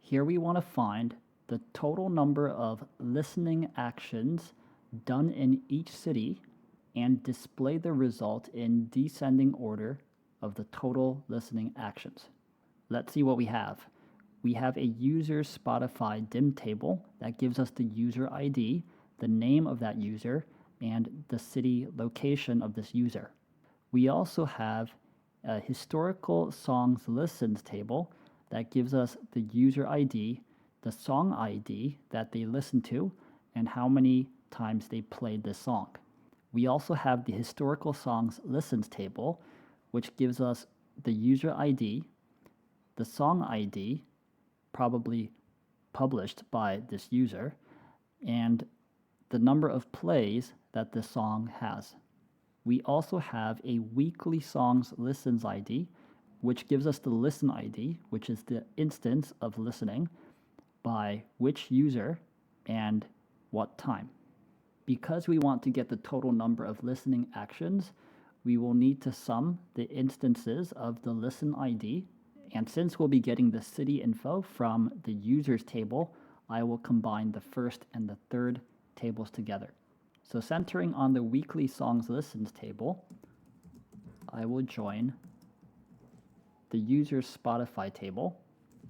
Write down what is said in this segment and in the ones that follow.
Here we want to find the total number of listening actions done in each city and display the result in descending order of the total listening actions. Let's see what we have. We have a user Spotify dim table that gives us the user ID, the name of that user, and the city location of this user. We also have a historical songs listens table that gives us the user ID, the song ID that they listened to, and how many times they played this song. We also have the historical songs listens table, which gives us the user ID, the song ID, probably published by this user, and the number of plays that the song has. We also have a weekly songs listens ID, which gives us the listen ID, which is the instance of listening, by which user and what time. Because we want to get the total number of listening actions, we will need to sum the instances of the listen ID. And since we'll be getting the city info from the users table, I will combine the first and the third tables together. So centering on the weekly songs listens table, I will join the user Spotify table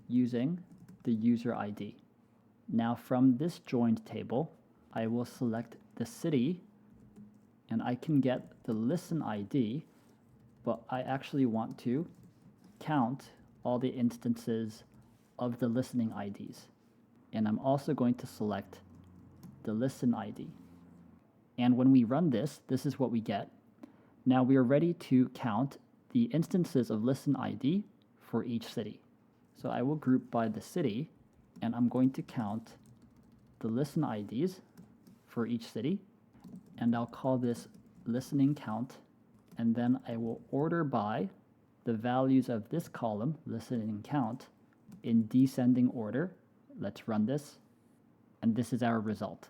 using the user ID. Now from this joined table, I will select the city, and I can get the listen ID, but I actually want to count all the instances of the listening IDs. And I'm also going to select the listen ID. And when we run this, this is what we get. Now we are ready to count the instances of listen ID for each city. So I will group by the city, and I'm going to count the listen IDs for each city, and I'll call this listening count, and then I will order by the values of this column, listening count, in descending order. Let's run this, and this is our result.